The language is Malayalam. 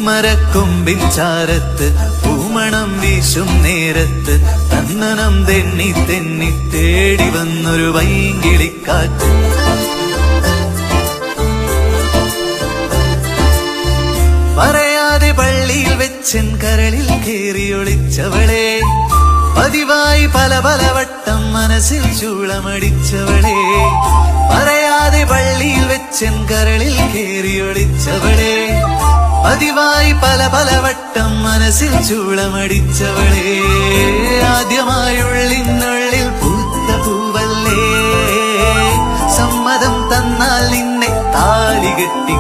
പൂമരക്കൊമ്പിൻ ചാരത്ത് പൂമണം വീശും നേരത്ത് തന്നനം തെന്നി തെന്നി തേടി വന്നൊരു വൈങ്കിളിക്കാറ്റ്. പറയാതെ പള്ളിയിൽ വെച്ചൻ കരളിൽ കേറിയൊളിച്ചവളെ, പതിവായി പല പല വട്ടം മനസ്സിൽ ചൂളമടിച്ചവളെ. പറയാതെ പള്ളിയിൽ വെച്ചൻ കരളിൽ കേറിയൊളിച്ചവളെ, പതിവായി പല പല വട്ടം മനസ്സിൽ ചൂളമടിച്ചവളെ. ആദ്യമായുള്ളിനുള്ളിൽ പൂത്ത പൂവല്ലേ, സമ്മതം തന്നാൽ നിന്നെ താലി കെട്ടി